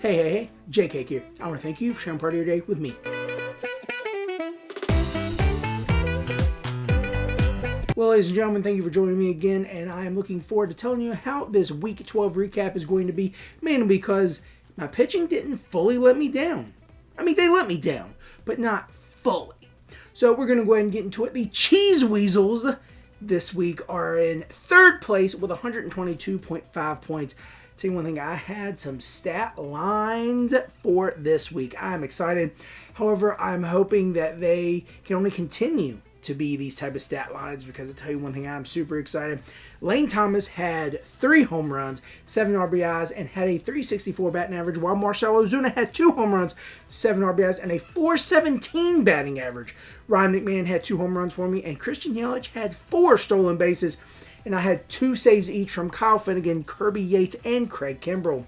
Hey, JK here. I want to thank you for sharing part of your day with me. Well, ladies and gentlemen, thank you for joining me again, and I am looking forward to telling you how this Week 12 recap is going to be, mainly because my pitching didn't fully let me down. I mean, they let me down, but not fully. So we're going to go ahead and get into it. The Cheese Weasels this week are in third place with 122.5 points. Tell you one thing, I had some stat lines for this week. I'm excited. However, I'm hoping that they can only continue to be these type of stat lines, because I tell you one thing, I'm super excited. Lane Thomas had 3 home runs, 7 RBIs, and had a 364 batting average, while Marcell Ozuna had 2 home runs, 7 RBIs, and a 417 batting average. Ryan McMahon had 2 home runs for me, and Christian Yelich had 4 stolen bases, and I had 2 saves each from Kyle Finnegan, Kirby Yates, and Craig Kimbrell.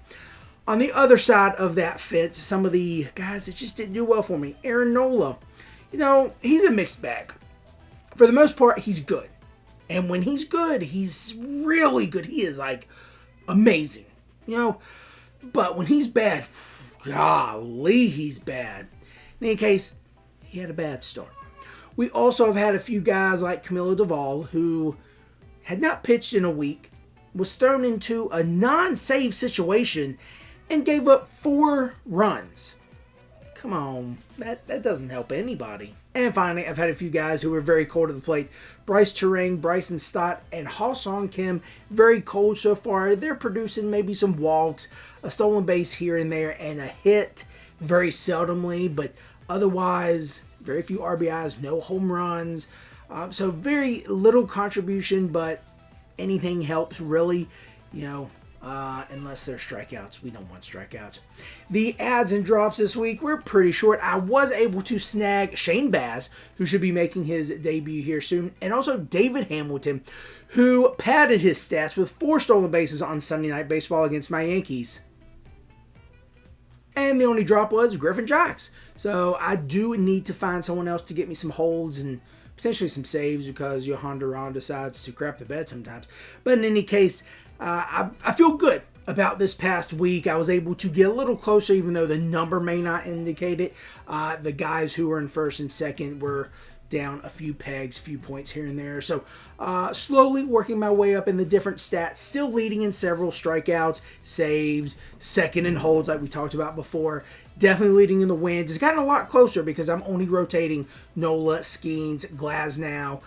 On the other side of that fence, some of the guys that just didn't do well for me. Aaron Nola, he's a mixed bag. For the most part, he's good. And when he's good, he's really good. He is, amazing. But when he's bad, golly, he's bad. In any case, he had a bad start. We also have had a few guys like Camilo Doval, who had not pitched in a week, was thrown into a non-save situation, and gave up 4 runs. Come on, that doesn't help anybody. And finally, I've had a few guys who were very cold to the plate. Bryce Turang, Bryson Stott, and Ha-Sung Kim, very cold so far. They're producing maybe some walks, a stolen base here and there, and a hit very seldomly, but otherwise, very few RBIs, no home runs. So very little contribution, but anything helps, really, unless they're strikeouts. We don't want strikeouts. The adds and drops this week were pretty short. I was able to snag Shane Baz, who should be making his debut here soon, and also David Hamilton, who padded his stats with 4 stolen bases on Sunday Night Baseball against my Yankees. And the only drop was Griffin Jax. So I do need to find someone else to get me some holds and potentially some saves, because Johan Duran decides to crap the bed sometimes. But in any case, I feel good about this past week. I was able to get a little closer, even though the number may not indicate it. The guys who were in first and second were down a few pegs, few points here and there. So slowly working my way up in the different stats, still leading in several strikeouts, saves, second and holds like we talked about before. Definitely leading in the wins. It's gotten a lot closer because I'm only rotating Nola, Skeens, Glasnow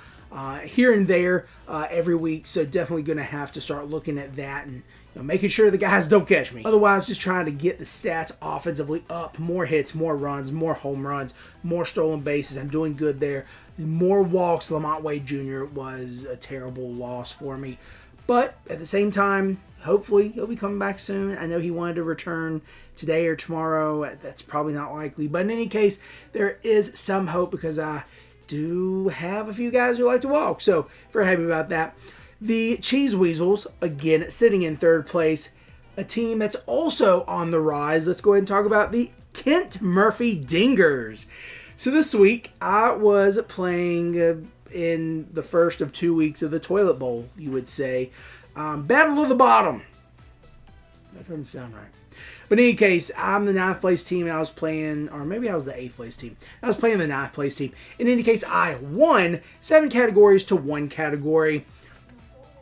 here and there every week. So definitely going to have to start looking at that and making sure the guys don't catch me. Otherwise, just trying to get the stats offensively up. More hits, more runs, more home runs, more stolen bases. I'm doing good there. More walks. Lamont Wade Jr. was a terrible loss for me. But at the same time, hopefully he'll be coming back soon. I know he wanted to return today or tomorrow. That's probably not likely. But in any case, there is some hope, because I do have a few guys who like to walk. So very happy about that. The Cheese Weasels, again, sitting in third place. A team that's also on the rise. Let's go ahead and talk about the Kent Murphy Dingers. So this week, I was playing in the first of 2 weeks of the Toilet Bowl, you would say. Battle of the Bottom. That doesn't sound right. But in any case, I'm the 9th place team, and I was playing, or maybe I was the 8th place team. I was playing the 9th place team. In any case, I won 7 categories to 1 category.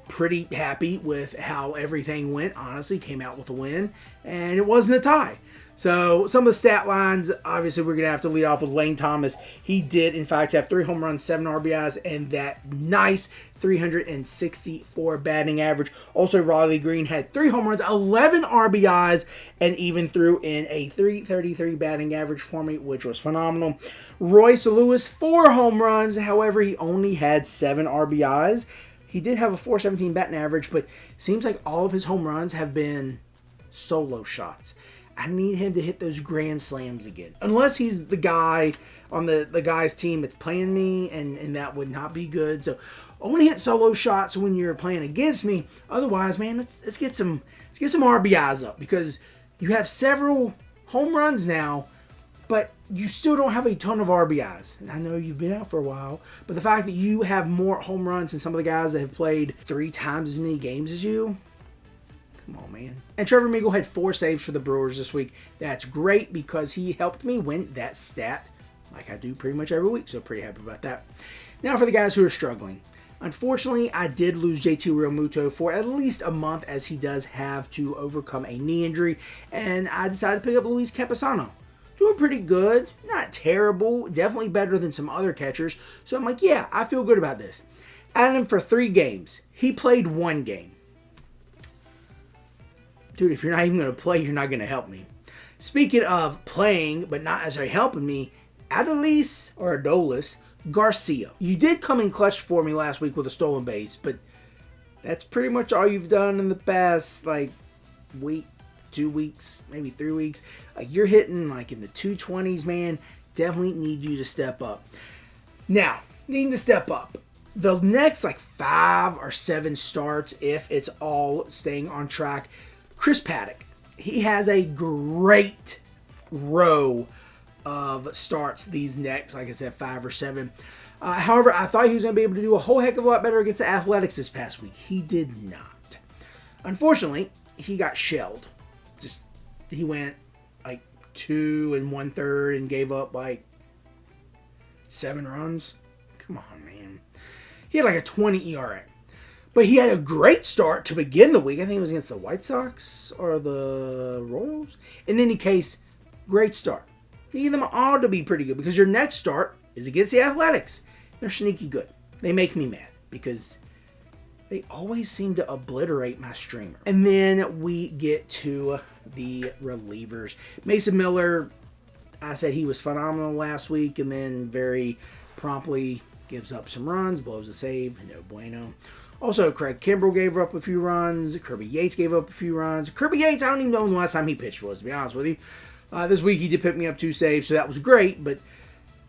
Pretty happy with how everything went. Honestly, came out with a win, and it wasn't a tie. So some of the stat lines, obviously, we're going to have to lead off with Lane Thomas. He did, in fact, have 3 home runs, 7 RBIs, and that nice 364 batting average. Also, Riley Green had 3 home runs, 11 RBIs, and even threw in a 333 batting average for me, which was phenomenal. Royce Lewis, 4 home runs. However, he only had 7 RBIs. He did have a 417 batting average, but seems like all of his home runs have been solo shots. I need him to hit those grand slams again. Unless he's the guy on the guy's team that's playing me, and that would not be good. So only hit solo shots when you're playing against me. Otherwise, man, let's get some RBIs up, because you have several home runs now, but you still don't have a ton of RBIs. And I know you've been out for a while, but the fact that you have more home runs than some of the guys that have played 3 times as many games as you, Come on, man. And Trevor Meagle had 4 saves for the Brewers this week. That's great because he helped me win that stat like I do pretty much every week, so pretty happy about that. Now for the guys who are struggling. Unfortunately, I did lose JT Realmuto for at least a month as he does have to overcome a knee injury, and I decided to pick up Luis Campusano. Doing pretty good, not terrible, definitely better than some other catchers, so I'm like, yeah, I feel good about this. Added him for 3 games. He played 1 game. Dude, if you're not even going to play, you're not going to help me. Speaking of playing, but not necessarily helping me, Adolis Garcia. You did come in clutch for me last week with a stolen base, but that's pretty much all you've done in the past, week, 2 weeks, maybe 3 weeks. You're hitting, in the 220s, man. Definitely need you to step up. Now, needing to step up. The next, 5 or 7 starts, if it's all staying on track, Chris Paddack. He has a great row of starts these next, like I said, 5 or 7. However, I thought he was going to be able to do a whole heck of a lot better against the Athletics this past week. He did not. Unfortunately, he got shelled. He went 2 1/3 and gave up 7 runs. Come on, man. He had a 20 ERA. But he had a great start to begin the week. I think it was against the White Sox or the Royals. In any case, great start. You need them all to be pretty good because your next start is against the Athletics. They're sneaky good. They make me mad because they always seem to obliterate my streamer. And then we get to the relievers. Mason Miller, I said he was phenomenal last week and then very promptly gives up some runs, blows a save, no bueno. Also, Craig Kimbrell gave up a few runs. Kirby Yates gave up a few runs. Kirby Yates, I don't even know when the last time he pitched was, to be honest with you. This week he did pick me up 2 saves, so that was great, but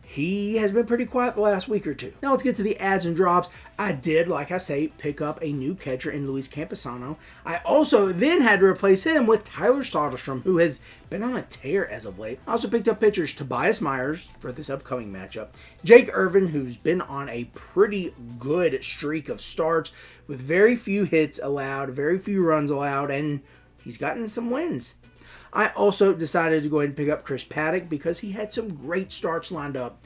he has been pretty quiet the last week or 2. Now let's get to the adds and drops. I did, like I say, pick up a new catcher in Luis Campusano. I also then had to replace him with Tyler Soderstrom, who has been on a tear as of late. I also picked up pitchers Tobias Myers for this upcoming matchup, Jake Irvin, who's been on a pretty good streak of starts with very few hits allowed, very few runs allowed, and he's gotten some wins. I also decided to go ahead and pick up Chris Paddack because he had some great starts lined up.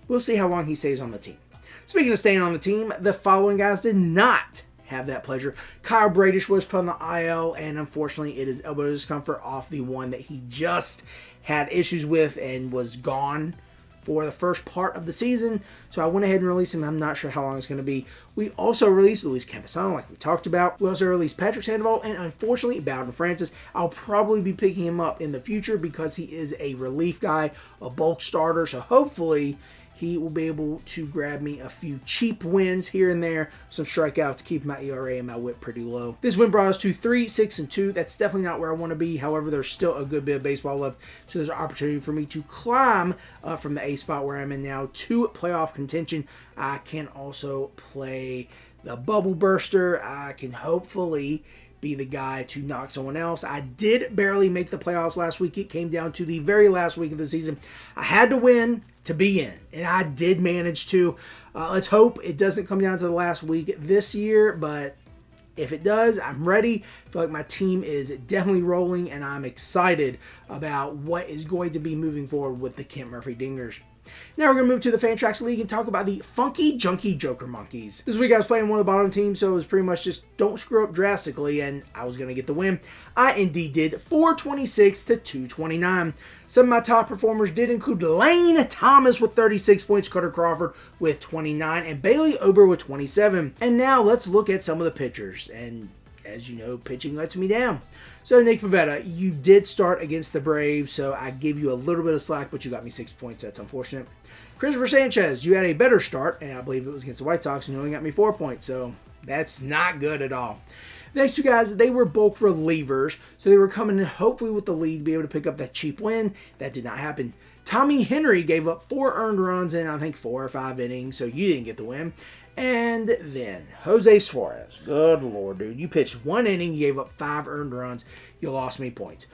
We'll see how long he stays on the team. Speaking of staying on the team, the following guys did not have that pleasure. Kyle Bradish was put on the IL, and unfortunately it is elbow discomfort off the one that he just had issues with and was gone for the first part of the season. So I went ahead and released him. I'm not sure how long it's going to be. We also released Luis Campusano, like we talked about. We also released Patrick Sandoval, and unfortunately, Bowden Francis. I'll probably be picking him up in the future because he is a relief guy, a bulk starter. So hopefully he will be able to grab me a few cheap wins here and there, some strikeouts to keep my ERA and my whip pretty low. This win brought us to 3-6-2. That's definitely not where I want to be. However, there's still a good bit of baseball left, so there's an opportunity for me to climb from the A spot where I'm in now to playoff contention. I can also play the bubble burster. I can hopefully be the guy to knock someone else. I did barely make the playoffs last week. It came down to the very last week of the season. I had to win to be in, and I did manage to. Let's hope it doesn't come down to the last week this year, but if it does, I'm ready. I feel like my team is definitely rolling, and I'm excited about what is going to be moving forward with the Kent Murphy Dingers. Now we're going to move to the Fantrax League and talk about the Funky Junky Joker Monkeys. This week I was playing one of the bottom teams, so it was pretty much just don't screw up drastically, and I was going to get the win. I indeed did, 426 to 229. Some of my top performers did include Lane Thomas with 36 points, Cutter Crawford with 29, and Bailey Ober with 27. And now let's look at some of the pitchers, and as you know, pitching lets me down. So, Nick Pivetta, you did start against the Braves, so I gave you a little bit of slack, but you got me 6 points. That's unfortunate. Christopher Sanchez, you had a better start, and I believe it was against the White Sox, and you only got me 4 points, so that's not good at all. The next 2 guys, they were both relievers, so they were coming in hopefully with the lead to be able to pick up that cheap win. That did not happen. Tommy Henry gave up 4 earned runs in, I think, 4 or 5 innings, so you didn't get the win. And then Jose Suarez. Good Lord, dude. You pitched 1 inning, you gave up 5 earned runs. You lost me points.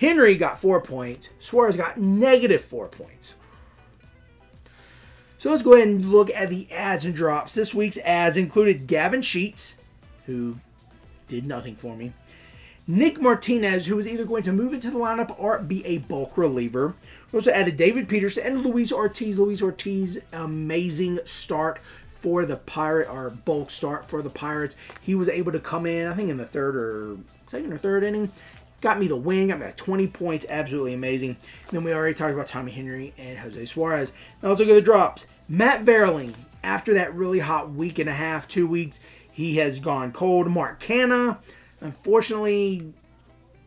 Henry got 4 points. Suarez got -4 points. So let's go ahead and look at the adds and drops. This week's adds included Gavin Sheets, who did nothing for me. Nick Martinez, who was either going to move into the lineup or be a bulk reliever. We also added David Peterson and Luis Ortiz. Luis Ortiz, amazing start for the bulk start for the Pirates. He was able to come in, I think in the second or third inning. Got me the win, got me like 20 points, absolutely amazing. And then we already talked about Tommy Henry and Jose Suarez. Now let's look at the drops. Matt Vierling, after that really hot week and a half, 2 weeks, he has gone cold. Mark Canha, unfortunately,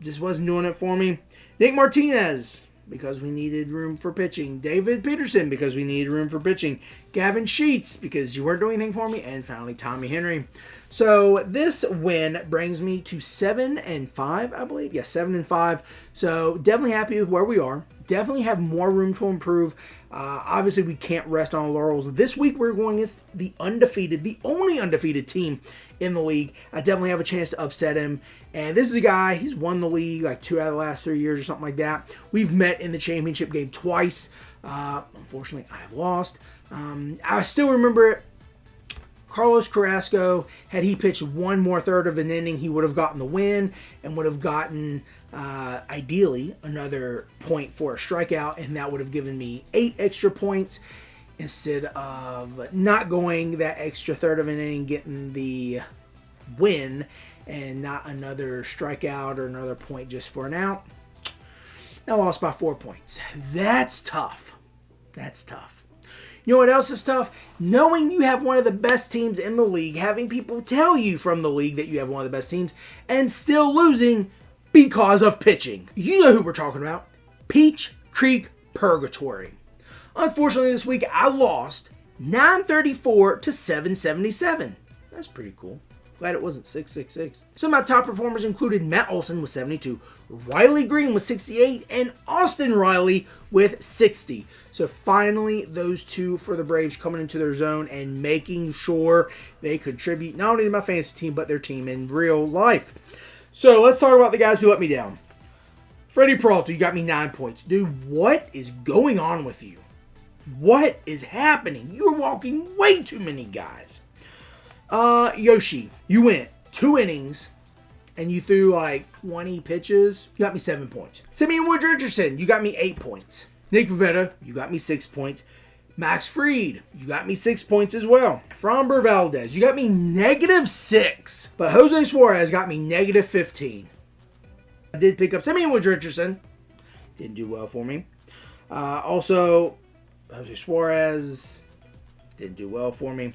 just wasn't doing it for me. Nick Martinez, because we needed room for pitching. David Peterson, because we needed room for pitching. Gavin Sheets, because you weren't doing anything for me. And finally, Tommy Henry. So this win brings me to 7-5, I believe. Yes, 7-5. So definitely happy with where we are. Definitely have more room to improve. Obviously, we can't rest on our laurels. This week, we're going against the only undefeated team in the league. I definitely have a chance to upset him. And this is a guy, he's won the league like 2 out of the last 3 years or something like that. We've met in the championship game twice. Unfortunately, I have lost. I still remember Carlos Carrasco, had he pitched one more third of an inning, he would have gotten the win and would have gotten, ideally, another point for a strikeout, and that would have given me 8 extra points instead of not going that extra third of an inning, getting the win, and not another strikeout or another point just for an out. I lost by 4 points. That's tough. That's tough. You know what else is tough? Knowing you have one of the best teams in the league, having people tell you from the league that you have one of the best teams, and still losing because of pitching. You know who we're talking about. Peach Creek Purgatory. Unfortunately, this week I lost 934 to 777. That's pretty cool. Glad it wasn't 666. Some of my top performers included Matt Olson with 72, Riley Green with 68, and Austin Riley with 60. So finally, those two for the Braves coming into their zone and making sure they contribute not only to my fantasy team, but their team in real life. So let's talk about the guys who let me down. Freddie Peralta, you got me 9 points. Dude, what is going on with you? What is happening? You're walking way too many guys. Yoshi, you went 2 innings and you threw like 20 pitches. You got me 7 points. Simeon Wood Richardson, you got me 8 points. Nick Pivetta, you got me 6 points. Max Fried, you got me 6 points as well. Framber Valdez, you got me -6. But Jose Suarez got me -15. I did pick up Simeon Wood Richardson. Didn't do well for me. Also, Jose Suarez didn't do well for me.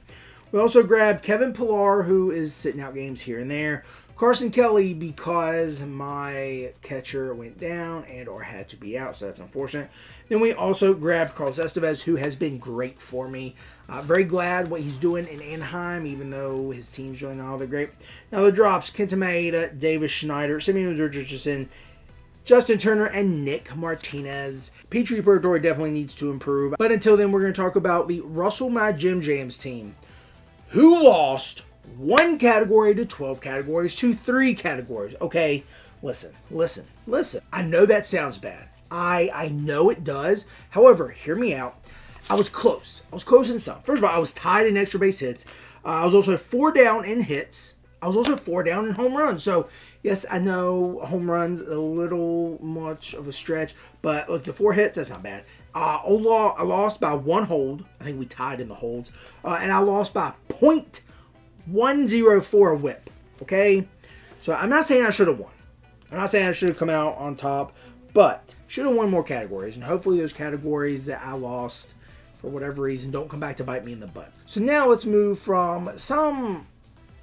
We also grabbed Kevin Pillar, who is sitting out games here and there. Carson Kelly, because my catcher went down and or had to be out, so that's unfortunate. Then we also grabbed Carlos Estevez, who has been great for me. Very glad what he's doing in Anaheim, even though his team's really not all that great. Now the drops, Kenta Maeda, Davis Schneider, Simeon Richardson, Justin Turner, and Nick Martinez. Peach Creek Purgatory definitely needs to improve. But until then, we're going to talk about the Russell My Jim Jams team, who lost 1 category to 12 categories to 3 categories. Okay, listen. I know that sounds bad. I know it does. However, hear me out. I was close. In some. First of all, I was tied in extra base hits. I was also 4 down in hits. I was also 4 down in home runs. So, yes, I know home runs a little much of a stretch. But, look, the 4 hits, that's not bad. I lost by 1 hold. I think we tied in the holds. And I lost by 0.104 whip. Okay? So I'm not saying I should have won. I'm not saying I should have come out on top. But should have won more categories. And hopefully those categories that I lost, for whatever reason, don't come back to bite me in the butt. So now let's move from some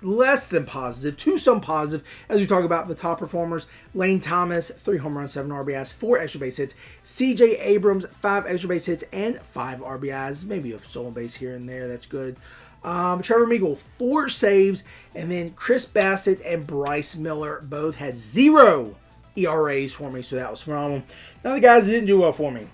less than positive to some positive as we talk about the top performers. Lane Thomas, 3 home runs, 7 RBIs, 4 extra base hits. CJ Abrams, 5 extra base hits and 5 RBIs. Maybe a stolen base here and there. That's good. Trevor Meagle, 4 saves. And then Chris Bassett and Bryce Miller both had 0 ERAs for me, so that was phenomenal. Now the guys that didn't do well for me.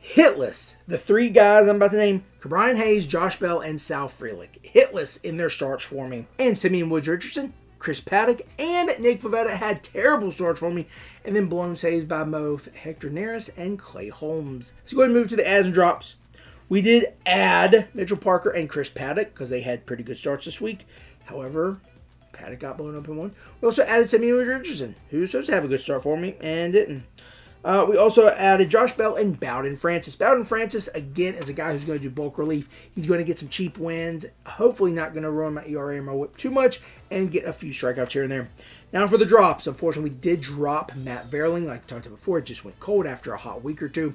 Hitless, the 3 guys I'm about to name, Brian Hayes, Josh Bell, and Sal Frelick. Hitless in their starts for me. And Simeon Woods Richardson, Chris Paddock, and Nick Pivetta had terrible starts for me. And then blown saves by both Hector Neris and Clay Holmes. So go ahead and move to the adds and drops. We did add Mitchell Parker and Chris Paddock because they had pretty good starts this week. However, Paddock got blown up in one. We also added Samuel Richardson, who was supposed to have a good start for me and didn't. We also added Josh Bell and Bowden Francis. Bowden Francis, again, is a guy who's going to do bulk relief. He's going to get some cheap wins. Hopefully not going to ruin my ERA or my whip too much and get a few strikeouts here and there. Now for the drops. Unfortunately, we did drop Matt Verling. Like I talked about before, it just went cold after a hot week or two.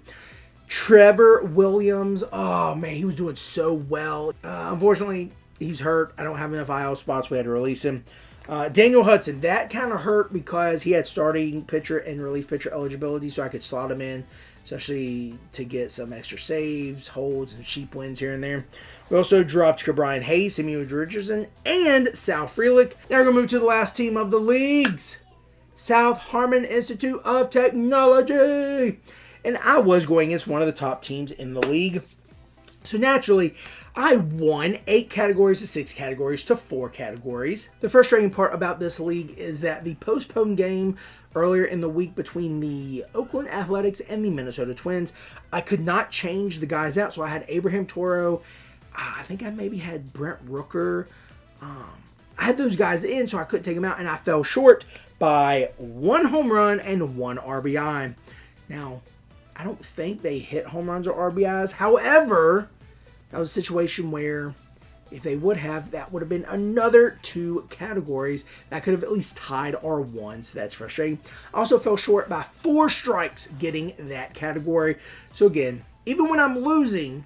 Trevor Williams, oh man, he was doing so well. Unfortunately, he's hurt. I don't have enough IL spots. We had to release him. Daniel Hudson, that kind of hurt because he had starting pitcher and relief pitcher eligibility, so I could slot him in, especially to get some extra saves, holds, and cheap wins here and there. We also dropped Brian Hayes, Samuel Richardson, and Sal Frelick. Now we're going to move to the last team of the leagues, South Harmon Institute of Technology. And I was going against one of the top teams in the league. So naturally, I won 8 categories to 6 categories to 4 categories. The frustrating part about this league is that the postponed game earlier in the week between the Oakland Athletics and the Minnesota Twins, I could not change the guys out. So I had Abraham Toro. I think I maybe had Brent Rooker. I had those guys in, so I couldn't take them out, and I fell short by 1 home run and 1 RBI. Now, I don't think they hit home runs or RBIs. However, that was a situation where if they would have, that would have been another 2 categories that could have at least tied R1, so that's frustrating. I also fell short by 4 strikes getting that category. So again, even when I'm losing,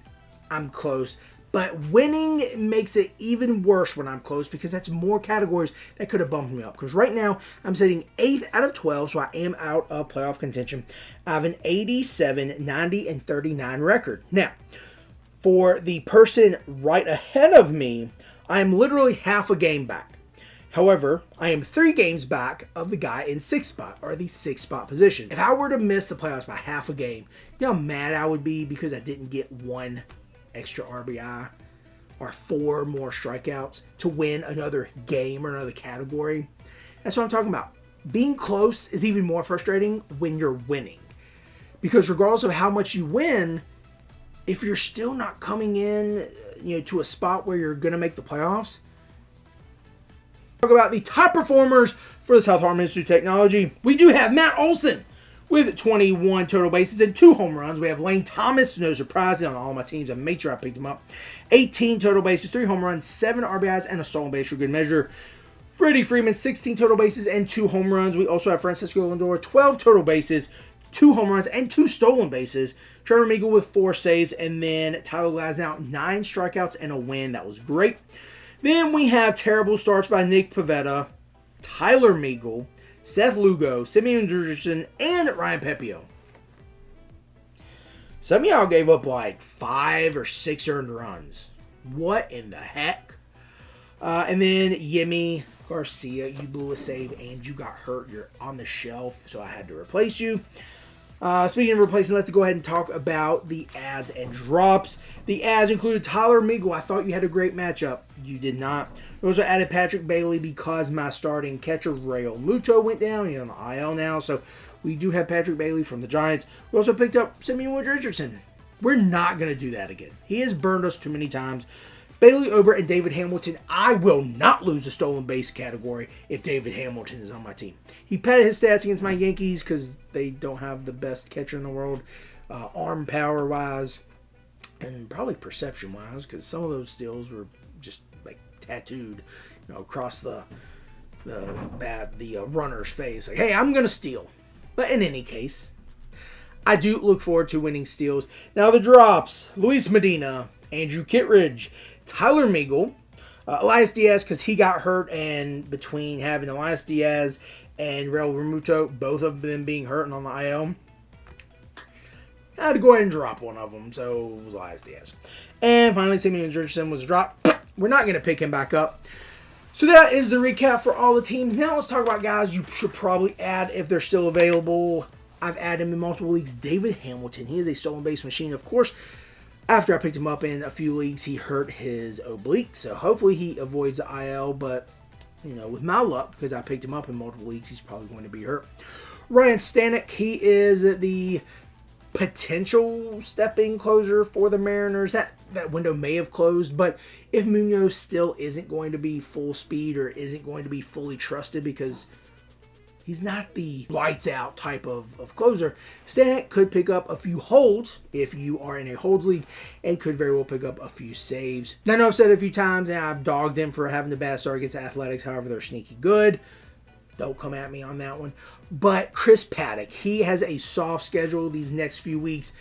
I'm close. But winning makes it even worse when I'm close because that's more categories that could have bumped me up. Because right now, I'm sitting 8th out of 12, so I am out of playoff contention. I have an 87, 90, and 39 record. Now, for the person right ahead of me, I am literally half a game back. However, I am 3 games back of the guy in 6th spot, or the 6th spot position. If I were to miss the playoffs by half a game, you know how mad I would be because I didn't get 1 extra RBI or 4 more strikeouts to win another game or another category. That's what I'm talking about. Being close is even more frustrating when you're winning. Because regardless of how much you win, if you're still not coming in, to a spot where you're going to make the playoffs, talk about the top performers for the South Harmon Institute of Technology. We do have Matt Olson with 21 total bases and 2 home runs. We have Lane Thomas, no surprise on all my teams. I made sure I picked him up. 18 total bases, 3 home runs, 7 RBIs, and a stolen base for good measure. Freddie Freeman, 16 total bases and 2 home runs. We also have Francisco Lindor, 12 total bases, 2 home runs, and 2 stolen bases. Trevor Meagle with 4 saves, and then Tyler Glasnow, 9 strikeouts and a win. That was great. Then we have terrible starts by Nick Pivetta, Tyler Meagle, Seth Lugo, Simeon Richardson, and Ryan Pepio. Some of y'all gave up like 5 or 6 earned runs. What in the heck? And then Yemi Garcia, you blew a save and you got hurt. You're on the shelf, so I had to replace you. Speaking of replacing, let's go ahead and talk about the adds and drops. The adds included Tyler Meagle. I thought you had a great matchup. You did not. We also added Patrick Bailey because my starting catcher, Raul Muto, went down. He's on the IL now, so we do have Patrick Bailey from the Giants. We also picked up Samuel Richardson. We're not going to do that again. He has burned us too many times. Bailey Ober and David Hamilton. I will not lose the stolen base category if David Hamilton is on my team. He padded his stats against my Yankees because they don't have the best catcher in the world, arm power wise, and probably perception wise, because some of those steals were just like tattooed, across the runner's face. Like, hey, I'm gonna steal. But in any case, I do look forward to winning steals. Now the drops: Luis Medina, Andrew Kittredge, Tyler Meagle, Elias Diaz because he got hurt, and between having Elias Diaz and Raul Muto, both of them being hurt and on the IL, I had to go ahead and drop one of them, so it was Elias Diaz. And finally, Simeon Richardson was dropped. We're not going to pick him back up. So that is the recap for all the teams. Now let's talk about guys you should probably add if they're still available. I've added him in multiple leagues. David Hamilton, he is a stolen base machine, of course. After I picked him up in a few leagues, he hurt his oblique, so hopefully he avoids the IL, but, with my luck, because I picked him up in multiple leagues, he's probably going to be hurt. Ryan Stanek, he is the potential step-in closer for the Mariners. That window may have closed, but if Munoz still isn't going to be full speed or isn't going to be fully trusted because he's not the lights out type of closer, Stanek could pick up a few holds if you are in a holds league and could very well pick up a few saves. Now, I know I've said it a few times and I've dogged him for having the bad start against Athletics. However, they're sneaky good. Don't come at me on that one. But Chris Paddack, he has a soft schedule these next few weeks.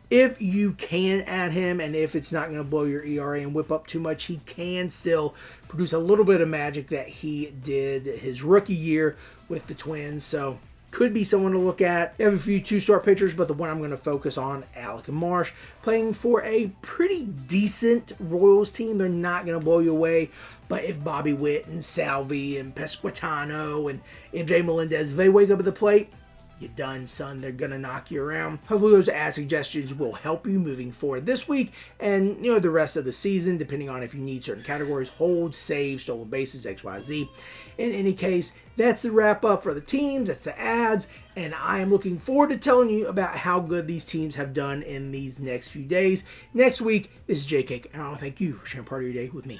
If you can add him, and if it's not going to blow your ERA and whip up too much, he can still produce a little bit of magic that he did his rookie year with the Twins. So could be someone to look at. They have a few two-star pitchers, but the one I'm going to focus on, Alec Marsh, playing for a pretty decent Royals team. They're not going to blow you away, but if Bobby Witt and Salvi and Pesquitano and MJ Melendez, if they wake up at the plate, you're done, son. They're going to knock you around. Hopefully those ad suggestions will help you moving forward this week and, the rest of the season, depending on if you need certain categories, hold, save, stolen bases, XYZ. In any case, that's the wrap up for the teams. That's the ads. And I am looking forward to telling you about how good these teams have done in these next few days. Next week, this is Jake Cake, and I want to thank you for sharing part of your day with me.